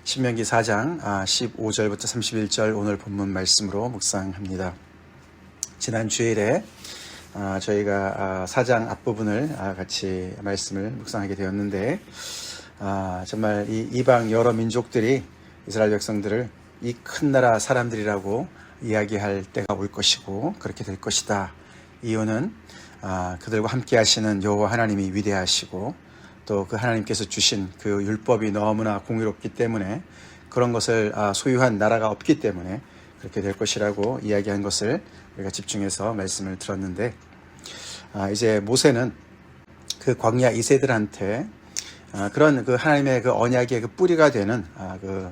신명기 4장 15절부터 31절 오늘 본문 말씀으로 묵상합니다. 지난 주일에 저희가 4장 앞부분을 같이 말씀을 묵상하게 되었는데 정말 이 이방 여러 민족들이 이스라엘 백성들을 이 큰 나라 사람들이라고 이야기할 때가 올 것이고 그렇게 될 것이다. 이유는 그들과 함께 하시는 여호와 하나님이 위대하시고 또 그 하나님께서 주신 그 율법이 너무나 공의롭기 때문에 그런 것을 소유한 나라가 없기 때문에 그렇게 될 것이라고 이야기한 것을 우리가 집중해서 말씀을 들었는데 이제 모세는 그 광야 이세들한테 그런 그 하나님의 그 언약의 그 뿌리가 되는 그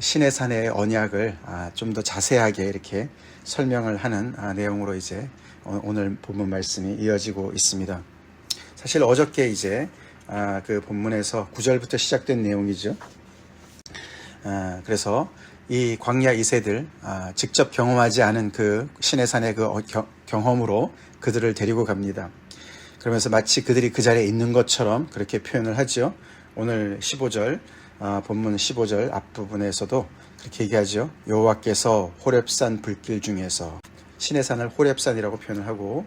신의 산의 언약을 좀 더 자세하게 이렇게 설명을 하는 내용으로 이제 오늘 본문 말씀이 이어지고 있습니다. 사실 어저께 이제 그 본문에서 9절부터 시작된 내용이죠. 그래서 이 광야 이세들 직접 경험하지 않은 그 신의 산의 그 경험으로 그들을 데리고 갑니다. 그러면서 마치 그들이 그 자리에 있는 것처럼 그렇게 표현을 하죠. 오늘 15절 본문 15절 앞부분에서도 그렇게 얘기하죠. 여호와께서 호렙산 불길 중에서 신의 산을 호렙산이라고 표현을 하고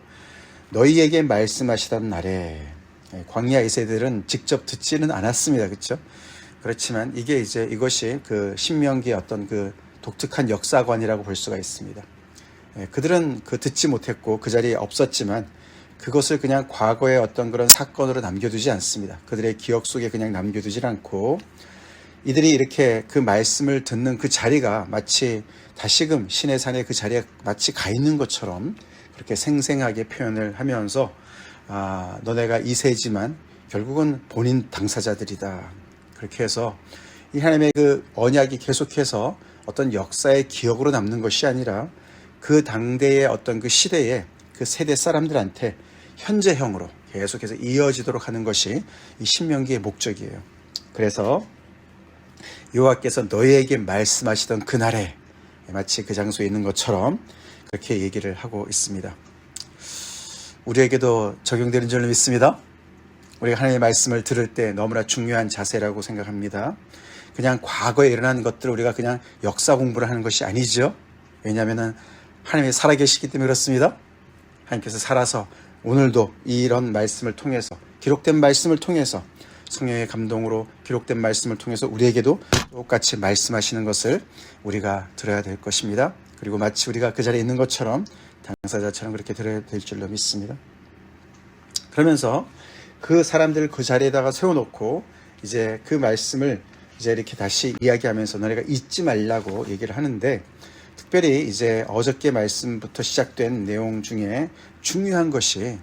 너희에게 말씀하시던 날에 광야 이세들은 직접 듣지는 않았습니다. 그렇죠? 그렇지만 이것이 그 신명기의 어떤 그 독특한 역사관이라고 볼 수가 있습니다. 그들은 듣지 못했고 그 자리에 없었지만 그것을 그냥 과거의 어떤 그런 사건으로 남겨두지 않습니다. 그들의 기억 속에 그냥 남겨두지 않고 이들이 이렇게 그 말씀을 듣는 그 자리가 마치 다시금 신의 산에 그 자리에 마치 가 있는 것처럼 그렇게 생생하게 표현을 하면서 너네가 이세지만 결국은 본인 당사자들이다. 그렇게 해서 이 하나님의 그 언약이 계속해서 어떤 역사의 기억으로 남는 것이 아니라 그 당대의 어떤 그 시대의 그 세대 사람들한테 현재형으로 계속해서 이어지도록 하는 것이 이 신명기의 목적이에요. 그래서 여호와께서 너희에게 말씀하시던 그날에 마치 그 장소에 있는 것처럼 그렇게 얘기를 하고 있습니다. 우리에게도 적용되는 줄로 믿습니다. 우리가 하나님의 말씀을 들을 때 너무나 중요한 자세라고 생각합니다. 그냥 과거에 일어난 것들을 우리가 그냥 역사 공부를 하는 것이 아니죠. 왜냐하면 하나님이 살아계시기 때문에 그렇습니다. 하나님께서 살아서 오늘도 이런 말씀을 통해서 기록된 말씀을 통해서 성령의 감동으로 기록된 말씀을 통해서 우리에게도 똑같이 말씀하시는 것을 우리가 들어야 될 것입니다. 그리고 마치 우리가 그 자리에 있는 것처럼 당사자처럼 그렇게 들어야 될 줄로 믿습니다. 그러면서 그 사람들을 그 자리에다가 세워놓고 이제 그 말씀을 이제 이렇게 다시 이야기하면서 너네가 잊지 말라고 얘기를 하는데 특별히 이제 어저께 말씀부터 시작된 내용 중에 중요한 것이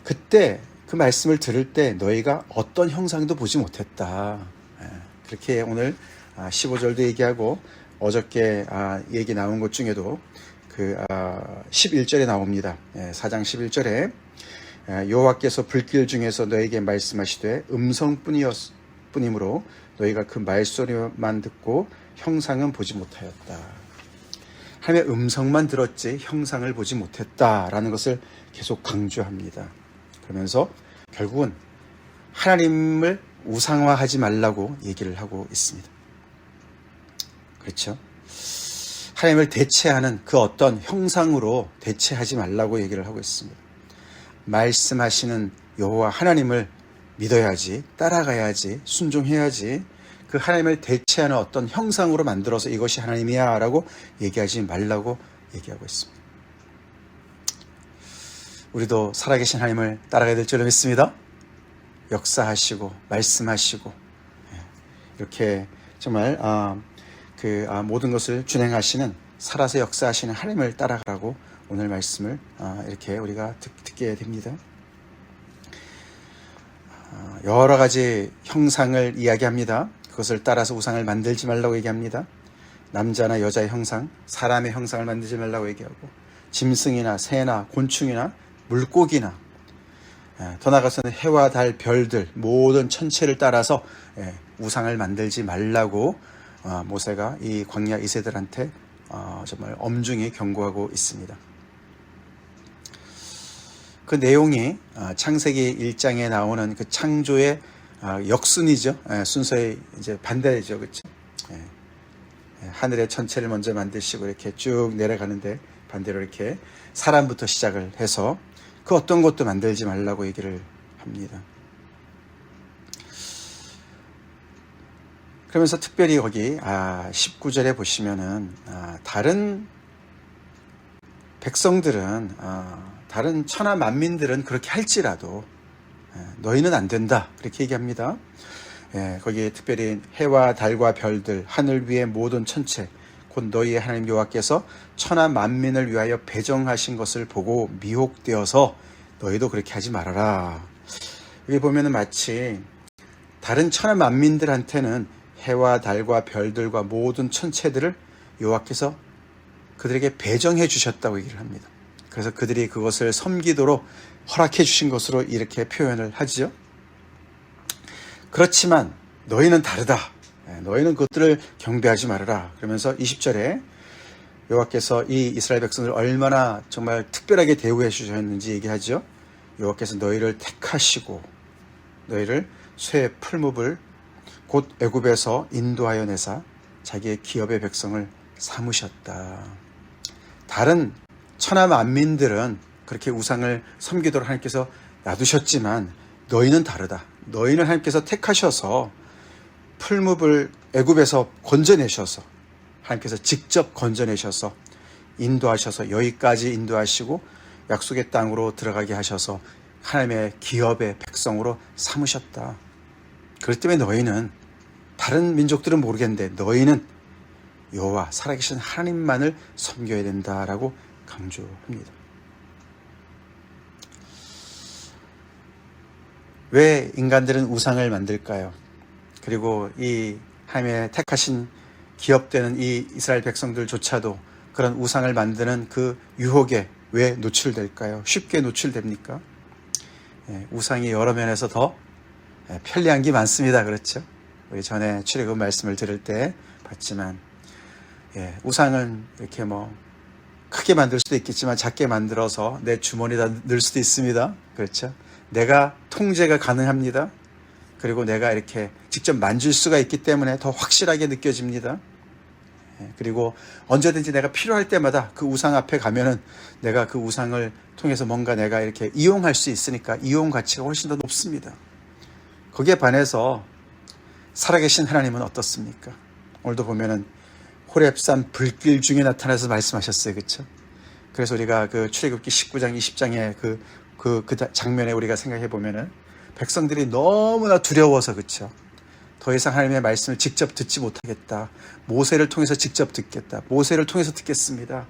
그때 그 말씀을 들을 때 너희가 어떤 형상도 보지 못했다. 그렇게 오늘 15절도 얘기하고 어저께 얘기 나온 것 중에도 그 11절에 나옵니다. 4장 11절에 여호와께서 불길 중에서 너에게 말씀하시되 음성뿐이므로 너희가 그 말소리만 듣고 형상은 보지 못하였다. 하나님의 음성만 들었지 형상을 보지 못했다라는 것을 계속 강조합니다. 그러면서 결국은 하나님을 우상화하지 말라고 얘기를 하고 있습니다. 그렇죠? 하나님을 대체하는 그 어떤 형상으로 대체하지 말라고 얘기를 하고 있습니다. 말씀하시는 여호와 하나님을 믿어야지, 따라가야지, 순종해야지 그 하나님을 대체하는 어떤 형상으로 만들어서 이것이 하나님이야 라고 얘기하지 말라고 얘기하고 있습니다. 우리도 살아계신 하나님을 따라가야 될 줄로 믿습니다. 역사하시고 말씀하시고 이렇게 정말 모든 것을 준행하시는 살아서 역사하시는 하나님을 따라가라고 오늘 말씀을 이렇게 우리가 듣게 됩니다. 여러 가지 형상을 이야기합니다. 그것을 따라서 우상을 만들지 말라고 얘기합니다. 남자나 여자의 형상, 사람의 형상을 만들지 말라고 얘기하고 짐승이나 새나 곤충이나 물고기나 더 나아가서는 해와 달, 별들 모든 천체를 따라서 우상을 만들지 말라고 모세가 이 광야 이세들한테 정말 엄중히 경고하고 있습니다. 그 내용이 창세기 1장에 나오는 그 창조의 역순이죠. 순서의 이제 반대죠, 그렇죠? 하늘의 천체를 먼저 만드시고 이렇게 쭉 내려가는데 반대로 이렇게 사람부터 시작을 해서 그 어떤 것도 만들지 말라고 얘기를 합니다. 그러면서 특별히 거기 19절에 보시면은 다른 백성들은 다른 천하 만민들은 그렇게 할지라도 너희는 안 된다 그렇게 얘기합니다. 거기에 특별히 해와 달과 별들 하늘 위의 모든 천체 곧 너희의 하나님 여호와께서 천하 만민을 위하여 배정하신 것을 보고 미혹되어서 너희도 그렇게 하지 말아라. 여기 보면은 마치 다른 천하 만민들한테는 해와 달과 별들과 모든 천체들을 여호와께서 그들에게 배정해 주셨다고 얘기를 합니다. 그래서 그들이 그것을 섬기도록 허락해 주신 것으로 이렇게 표현을 하지요. 그렇지만 너희는 다르다. 너희는 그것들을 경배하지 말아라. 그러면서 20절에 여호와께서 이 이스라엘 백성을 얼마나 정말 특별하게 대우해 주셨는지 얘기하죠. 여호와께서 너희를 택하시고 너희를 쇠 풀무불 곧 애굽에서 인도하여 내사 자기의 기업의 백성을 삼으셨다. 다른 천하 만민들은 그렇게 우상을 섬기도록 하나님께서 놔두셨지만 너희는 다르다. 너희는 하나님께서 택하셔서 풀무불 애굽에서 건져내셔서 하나님께서 직접 건져내셔서 인도하셔서 여기까지 인도하시고 약속의 땅으로 들어가게 하셔서 하나님의 기업의 백성으로 삼으셨다. 그렇기 때문에 너희는 다른 민족들은 모르겠는데 너희는 여호와 살아계신 하나님만을 섬겨야 된다라고 강조합니다. 왜 인간들은 우상을 만들까요? 그리고 이 하나님의 택하신 기업되는 이 이스라엘 백성들조차도 그런 우상을 만드는 그 유혹에 왜 노출될까요? 쉽게 노출됩니까? 우상이 여러 면에서 더 편리한 게 많습니다. 그렇죠? 우리 전에 출애굽 말씀을 들을 때 봤지만 우상은 이렇게 크게 만들 수도 있겠지만 작게 만들어서 내 주머니에다 넣을 수도 있습니다. 그렇죠? 내가 통제가 가능합니다. 그리고 내가 이렇게 직접 만질 수가 있기 때문에 더 확실하게 느껴집니다. 그리고 언제든지 내가 필요할 때마다 그 우상 앞에 가면은 내가 그 우상을 통해서 뭔가 내가 이렇게 이용할 수 있으니까 이용 가치가 훨씬 더 높습니다. 거기에 반해서 살아계신 하나님은 어떻습니까? 오늘도 보면은 호렙산 불길 중에 나타나서 말씀하셨어요. 그렇죠? 그래서 우리가 그 출애굽기 19장 20장의 그 장면에 우리가 생각해 보면은 백성들이 너무나 두려워서 그렇죠? 더 이상 하나님의 말씀을 직접 듣지 못하겠다. 모세를 통해서 직접 듣겠다. 모세를 통해서 듣겠습니다.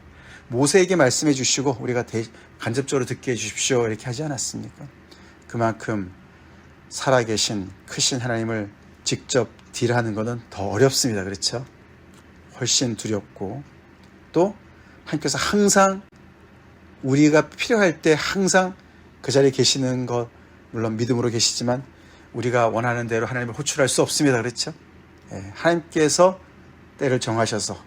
모세에게 말씀해 주시고 우리가 간접적으로 듣게 해 주십시오. 이렇게 하지 않았습니까? 그만큼 살아계신 크신 하나님을 직접 딜하는 것은 더 어렵습니다. 그렇죠? 훨씬 두렵고 또 하나님께서 항상 우리가 필요할 때 항상 그 자리에 계시는 것 물론 믿음으로 계시지만 우리가 원하는 대로 하나님을 호출할 수 없습니다. 그렇죠? 하나님께서 때를 정하셔서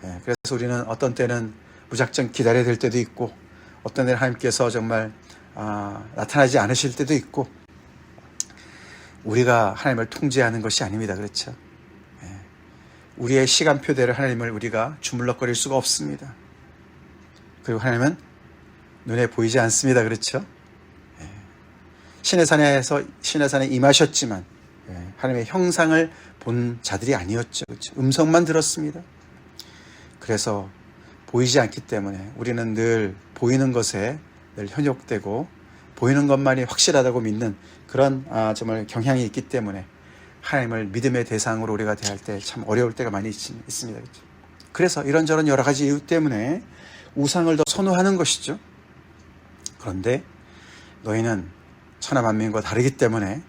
그래서 우리는 어떤 때는 무작정 기다려야 될 때도 있고 어떤 때는 하나님께서 정말 나타나지 않으실 때도 있고 우리가 하나님을 통제하는 것이 아닙니다. 그렇죠? 우리의 시간표대로 하나님을 우리가 주물럭거릴 수가 없습니다. 그리고 하나님은 눈에 보이지 않습니다. 그렇죠? 신의 산에 임하셨지만 하나님의 형상을 본 자들이 아니었죠. 그렇죠? 음성만 들었습니다. 그래서 보이지 않기 때문에 우리는 늘 보이는 것에 늘 현혹되고 보이는 것만이 확실하다고 믿는 그런 정말 경향이 있기 때문에 하나님을 믿음의 대상으로 우리가 대할 때 참 어려울 때가 많이 있습니다. 그렇죠? 그래서 이런저런 여러 가지 이유 때문에 우상을 더 선호하는 것이죠. 그런데 너희는 천하 만민과 다르기 때문에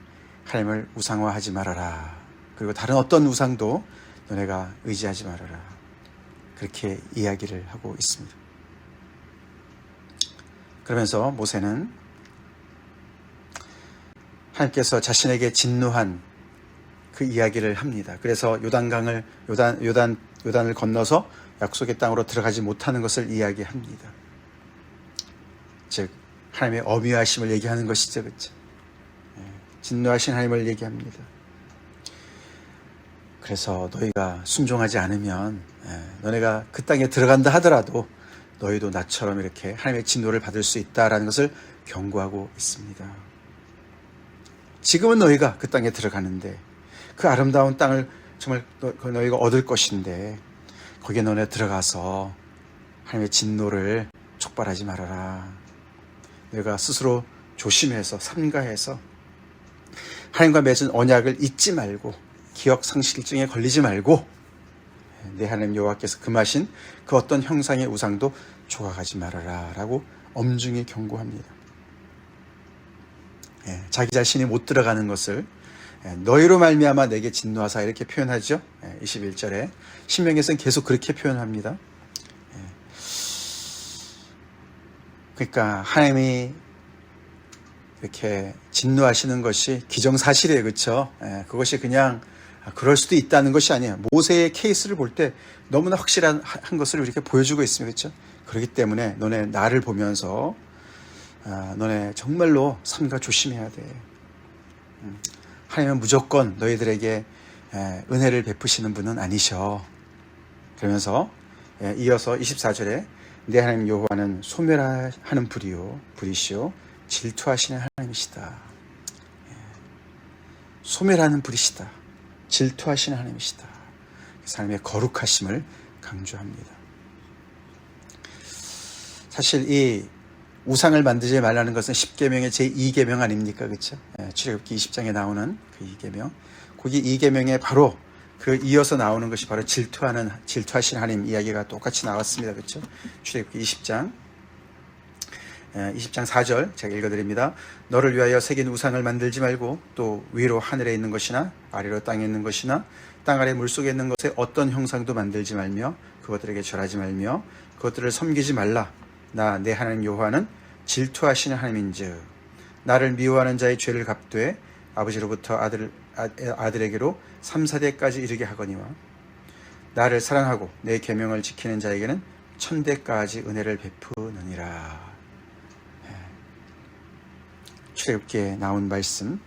하나님을 우상화하지 말아라. 그리고 다른 어떤 우상도 너네가 의지하지 말아라. 그렇게 이야기를 하고 있습니다. 그러면서 모세는 하나님께서 자신에게 진노한 그 이야기를 합니다. 그래서 요단을 건너서 약속의 땅으로 들어가지 못하는 것을 이야기합니다. 즉 하나님의 어미하심을 얘기하는 것이죠. 그렇죠? 진노하신 하나님을 얘기합니다. 그래서 너희가 순종하지 않으면 너네가 그 땅에 들어간다 하더라도 너희도 나처럼 이렇게 하나님의 진노를 받을 수 있다라는 것을 경고하고 있습니다. 지금은 너희가 그 땅에 들어가는데 그 아름다운 땅을 정말 너희가 얻을 것인데 거기에 너네 들어가서 하나님의 진노를 촉발하지 말아라. 너희가 스스로 조심해서 삼가해서 하나님과 맺은 언약을 잊지 말고 기억 상실증에 걸리지 말고 내 하나님 여호와께서 금하신 그 어떤 형상의 우상도 조각하지 말아라 라고 엄중히 경고합니다. 자기 자신이 못 들어가는 것을 너희로 말미암아 내게 진노하사 이렇게 표현하죠. 21절에 신명기에서는 계속 그렇게 표현합니다. 그러니까 하나님이 이렇게 진노하시는 것이 기정사실이에요. 그렇죠? 그것이 그냥 그럴 수도 있다는 것이 아니에요. 모세의 케이스를 볼 때 너무나 확실한 것을 이렇게 보여주고 있습니다. 그렇죠? 그렇기 때문에 너네 나를 보면서 너네 정말로 삼가 조심해야 돼. 하나님은 무조건 너희들에게 은혜를 베푸시는 분은 아니셔. 그러면서 이어서 24절에 내 하나님 여호와는 소멸하는 불이시오 질투하시는 하나님이시다. 소멸하는 불이시다. 질투하시는 하나님이시다. 하나님의 거룩하심을 강조합니다. 사실 이 우상을 만들지 말라는 것은 10계명의 제2계명 아닙니까? 그렇죠? 출애굽기 20장에 나오는 그 2계명. 거기 2계명에 바로 그 이어서 나오는 것이 바로 질투하시는 하나님 이야기가 똑같이 나왔습니다. 그렇죠? 출애굽기 20장 4절 제가 읽어드립니다. 너를 위하여 새긴 우상을 만들지 말고 또 위로 하늘에 있는 것이나 아래로 땅에 있는 것이나 땅 아래 물속에 있는 것에 어떤 형상도 만들지 말며 그것들에게 절하지 말며 그것들을 섬기지 말라. 나 내 하나님 여호와는 질투하시는 하나님인즉 나를 미워하는 자의 죄를 갚되 아버지로부터 아들에게로 3, 4대까지 이르게 하거니와 나를 사랑하고 내 계명을 지키는 자에게는 1000대까지 은혜를 베푸느니라. 출애굽기에 나온 말씀,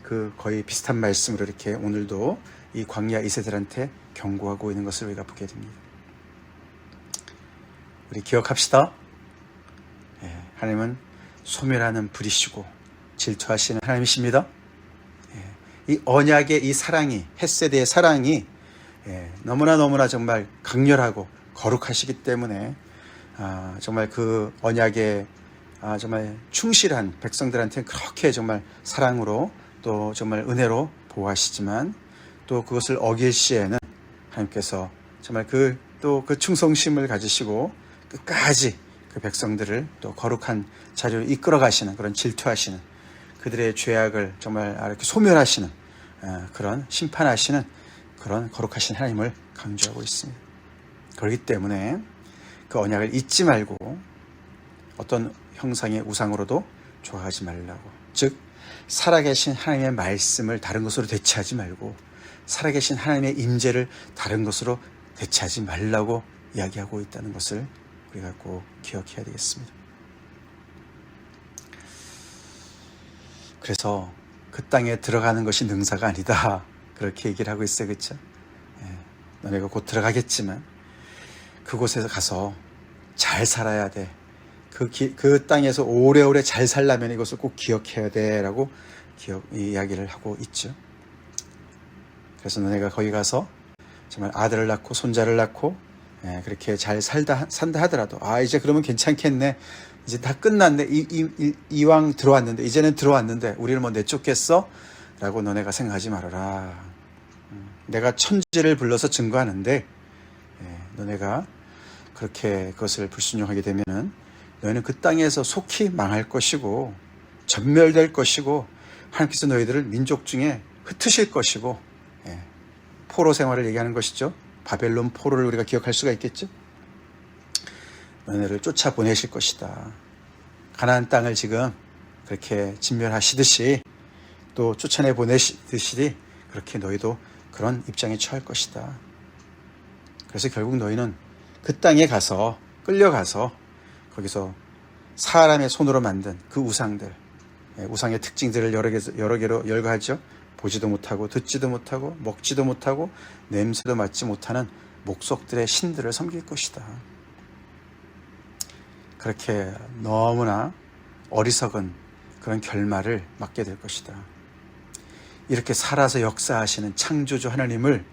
그 거의 비슷한 말씀으로 이렇게 오늘도 이 광야 이세들한테 경고하고 있는 것을 우리가 보게 됩니다. 우리 기억합시다. 하나님은 소멸하는 불이시고 질투하시는 하나님이십니다. 이 언약의 이 사랑이, 헷세대의 사랑이 너무나 정말 강렬하고 거룩하시기 때문에 정말 그 언약에 정말 충실한 백성들한테는 그렇게 정말 사랑으로 또 정말 은혜로 보호하시지만 또 그것을 어길 시에는 하나님께서 정말 그 충성심을 가지시고 끝까지 그 백성들을 또 거룩한 자리로 이끌어 가시는 그런 질투하시는 그들의 죄악을 정말 이렇게 소멸하시는 그런 심판하시는 그런 거룩하신 하나님을 강조하고 있습니다. 그렇기 때문에 그 언약을 잊지 말고 어떤 형상의 우상으로도 조각하지 말라고. 즉 살아계신 하나님의 말씀을 다른 것으로 대체하지 말고 살아계신 하나님의 임재를 다른 것으로 대체하지 말라고 이야기하고 있다는 것을 우리가 꼭 기억해야 되겠습니다. 그래서 그 땅에 들어가는 것이 능사가 아니다. 그렇게 얘기를 하고 있어요. 그렇죠? 너네가 곧 들어가겠지만 그곳에서 가서 잘 살아야 돼. 그 땅에서 오래오래 잘 살려면 이것을 꼭 기억해야 돼 라고 이야기를 하고 있죠. 그래서 너네가 거기 가서 정말 아들을 낳고 손자를 낳고 그렇게 잘 산다 하더라도 이제 그러면 괜찮겠네. 이제 다 끝났네. 이왕 들어왔는데 이제는 들어왔는데 우리를 뭐 내쫓겠어? 라고 너네가 생각하지 말아라. 내가 천지를 불러서 증거하는데 너네가 그렇게 그것을 불순종하게 되면은 너희는 그 땅에서 속히 망할 것이고 전멸될 것이고 하나님께서 너희들을 민족 중에 흩으실 것이고 포로 생활을 얘기하는 것이죠. 바벨론 포로를 우리가 기억할 수가 있겠죠. 너희를 쫓아보내실 것이다. 가나안 땅을 지금 그렇게 진멸하시듯이 또 쫓아내 보내시듯이 그렇게 너희도 그런 입장에 처할 것이다. 그래서 결국 너희는 그 땅에 가서 끌려가서 거기서 사람의 손으로 만든 그 우상들, 우상의 특징들을 여러 개로 열거하죠. 보지도 못하고 듣지도 못하고 먹지도 못하고 냄새도 맡지 못하는 목석들의 신들을 섬길 것이다. 그렇게 너무나 어리석은 그런 결말을 맞게 될 것이다. 이렇게 살아서 역사하시는 창조주 하나님을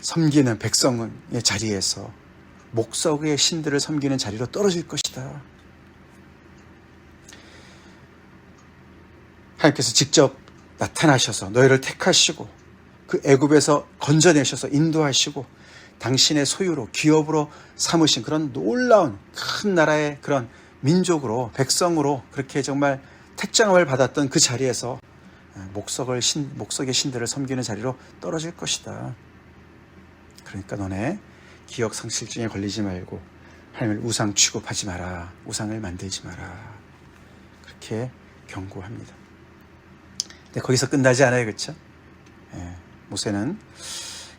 섬기는 백성의 자리에서 목석의 신들을 섬기는 자리로 떨어질 것이다. 하나님께서 직접 나타나셔서 너희를 택하시고 그 애굽에서 건져내셔서 인도하시고 당신의 소유로 기업으로 삼으신 그런 놀라운 큰 나라의 그런 민족으로 백성으로 그렇게 정말 택장을 받았던 그 자리에서 목석의 신들을 섬기는 자리로 떨어질 것이다. 그러니까 너네 기억 상실증에 걸리지 말고 하나님을 우상 취급하지 마라. 우상을 만들지 마라. 그렇게 경고합니다. 근데 거기서 끝나지 않아요. 그렇죠? 모세는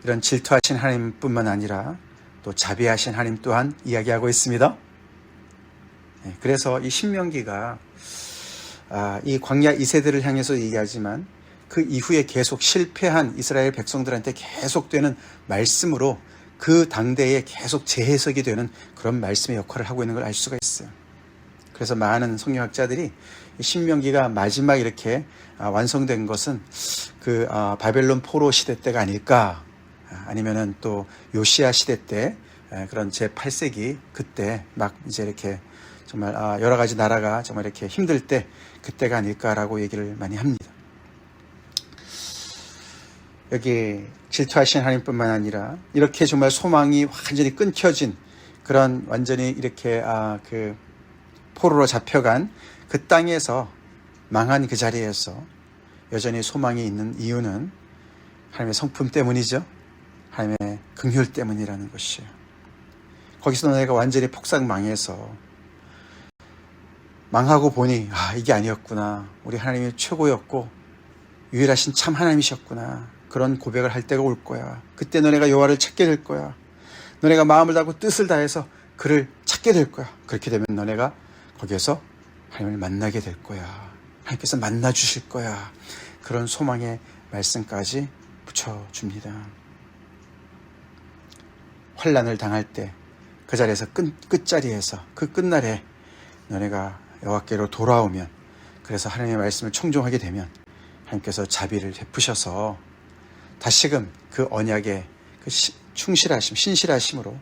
이런 질투하신 하나님뿐만 아니라 또 자비하신 하나님 또한 이야기하고 있습니다. 그래서 이 신명기가 이 광야 2세대를 향해서 얘기하지만 그 이후에 계속 실패한 이스라엘 백성들한테 계속되는 말씀으로 그 당대에 계속 재해석이 되는 그런 말씀의 역할을 하고 있는 걸 알 수가 있어요. 그래서 많은 성경학자들이 신명기가 마지막 이렇게 완성된 것은 그 바벨론 포로 시대 때가 아닐까, 아니면은 또 요시야 시대 때 그런 제8세기 그때 막 이제 이렇게 정말 여러 가지 나라가 정말 이렇게 힘들 때 그때가 아닐까라고 얘기를 많이 합니다. 여기 질투하신 하나님뿐만 아니라 이렇게 정말 소망이 완전히 끊겨진 그런 완전히 이렇게 그 포로로 잡혀간 그 땅에서 망한 그 자리에서 여전히 소망이 있는 이유는 하나님의 성품 때문이죠. 하나님의 긍휼 때문이라는 것이에요. 거기서 너네가 완전히 폭삭 망해서 망하고 보니 이게 아니었구나. 우리 하나님이 최고였고 유일하신 참 하나님이셨구나. 그런 고백을 할 때가 올 거야. 그때 너네가 여호와를 찾게 될 거야. 너네가 마음을 다하고 뜻을 다해서 그를 찾게 될 거야. 그렇게 되면 너네가 거기에서 하나님을 만나게 될 거야. 하나님께서 만나 주실 거야. 그런 소망의 말씀까지 붙여줍니다. 환난을 당할 때 그 자리에서 끝자리에서 그 끝날에 너네가 여호와께로 돌아오면, 그래서 하나님의 말씀을 청종하게 되면 하나님께서 자비를 베푸셔서 다시금 그 언약의 그 충실하심, 신실하심으로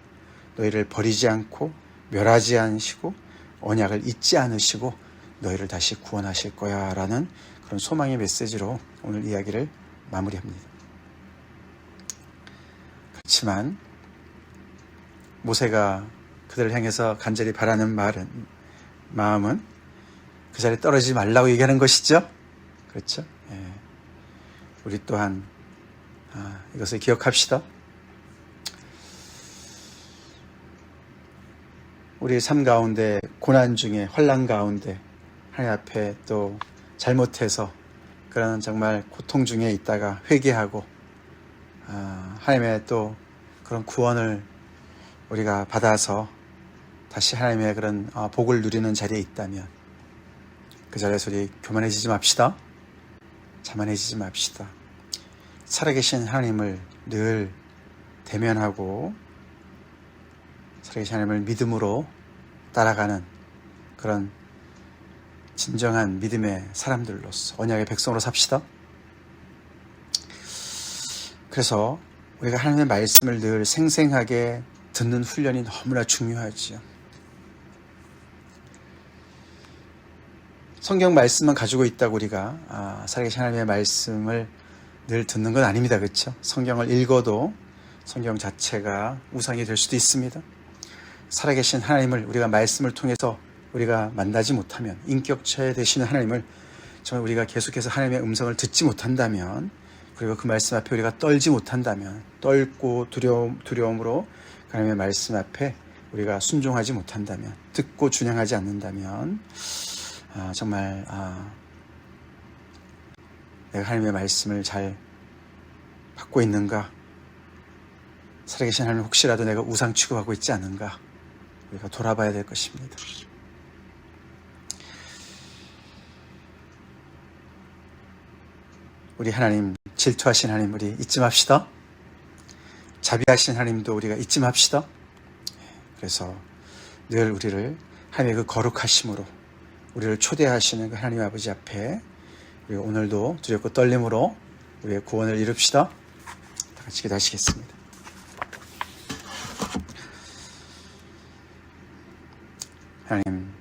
너희를 버리지 않고 멸하지 않으시고 언약을 잊지 않으시고 너희를 다시 구원하실 거야 라는 그런 소망의 메시지로 오늘 이야기를 마무리합니다. 그렇지만 모세가 그들을 향해서 간절히 바라는 마음은 그 자리에 떨어지지 말라고 얘기하는 것이죠. 그렇죠? 우리 또한 이것을 기억합시다. 우리 삶 가운데 고난 중에 환난 가운데 하나님 앞에 또 잘못해서 그런 정말 고통 중에 있다가 회개하고 하나님의 또 그런 구원을 우리가 받아서 다시 하나님의 그런 복을 누리는 자리에 있다면 그 자리에서 우리 교만해지지 맙시다. 자만해지지 맙시다. 살아계신 하나님을 늘 대면하고 살아계신 하나님을 믿음으로 따라가는 그런 진정한 믿음의 사람들로서 언약의 백성으로 삽시다. 그래서 우리가 하나님의 말씀을 늘 생생하게 듣는 훈련이 너무나 중요하지요. 성경 말씀만 가지고 있다고 우리가 살아계신 하나님의 말씀을 늘 듣는 건 아닙니다. 그렇죠? 성경을 읽어도 성경 자체가 우상이 될 수도 있습니다. 살아계신 하나님을 우리가 말씀을 통해서 우리가 만나지 못하면, 인격체 되시는 하나님을 정말 우리가 계속해서 하나님의 음성을 듣지 못한다면, 그리고 그 말씀 앞에 우리가 떨지 못한다면, 떨고 두려움으로 하나님의 말씀 앞에 우리가 순종하지 못한다면, 듣고 준행하지 않는다면 정말 내가 하나님의 말씀을 잘 받고 있는가, 살아계신 하나님 혹시라도 내가 우상 취급하고 있지 않은가 우리가 돌아봐야 될 것입니다. 우리 하나님 질투하신 하나님 우리 잊지 맙시다. 자비하신 하나님도 우리가 잊지 맙시다. 그래서 늘 우리를 하나님의 그 거룩하심으로 우리를 초대하시는 그 하나님 아버지 앞에 우리가 오늘도 두렵고 떨림으로 우리의 구원을 이룹시다. 다 같이 기도하시겠습니다. 하나님,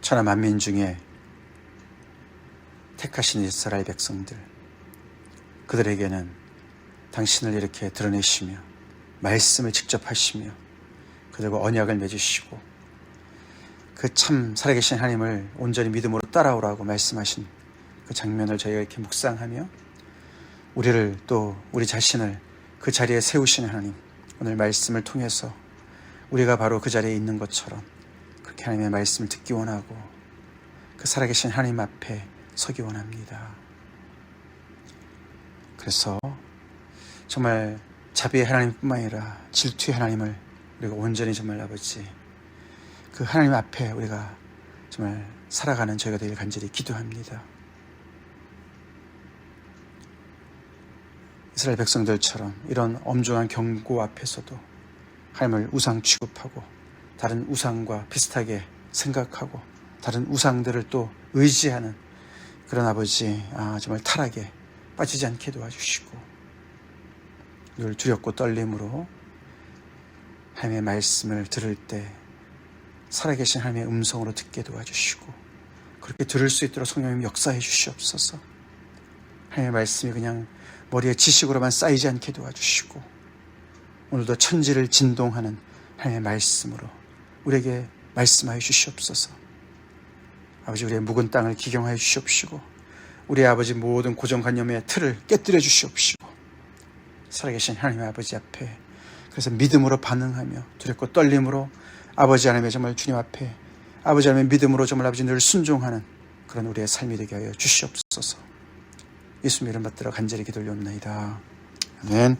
천하 만민 중에 택하신 이스라엘 백성들, 그들에게는 당신을 이렇게 드러내시며 말씀을 직접 하시며 그들과 언약을 맺으시고 그 참 살아계신 하나님을 온전히 믿음으로 따라오라고 말씀하신 그 장면을 저희가 이렇게 묵상하며 우리를 또 우리 자신을 그 자리에 세우시는 하나님, 오늘 말씀을 통해서 우리가 바로 그 자리에 있는 것처럼 그렇게 하나님의 말씀을 듣기 원하고 그 살아계신 하나님 앞에 서기 원합니다. 그래서 정말 자비의 하나님뿐만 아니라 질투의 하나님을 우리가 온전히 정말 아버지 그 하나님 앞에 우리가 정말 살아가는 저희가 되길 간절히 기도합니다. 이스라엘 백성들처럼 이런 엄중한 경고 앞에서도 하나님을 우상 취급하고 다른 우상과 비슷하게 생각하고 다른 우상들을 또 의지하는 그런 아버지 정말 타락에 빠지지 않게 도와주시고 늘 두렵고 떨림으로 하나님의 말씀을 들을 때 살아계신 하나님의 음성으로 듣게 도와주시고 그렇게 들을 수 있도록 성령님 역사해 주시옵소서. 하나님의 말씀이 그냥 머리에 지식으로만 쌓이지 않게 도와주시고 오늘도 천지를 진동하는 하나님의 말씀으로 우리에게 말씀하여 주시옵소서. 아버지, 우리의 묵은 땅을 기경하여 주시옵시고 우리의 아버지 모든 고정관념의 틀을 깨뜨려 주시옵시고 살아계신 하나님의 아버지 앞에 그래서 믿음으로 반응하며 두렵고 떨림으로 아버지 하나님의 정말 주님 앞에 아버지 하나님의 믿음으로 정말 아버지 늘 순종하는 그런 우리의 삶이 되게 하여 주시옵소서. 예수님 이름 받들어 간절히 기도 올려옵나이다. 아멘.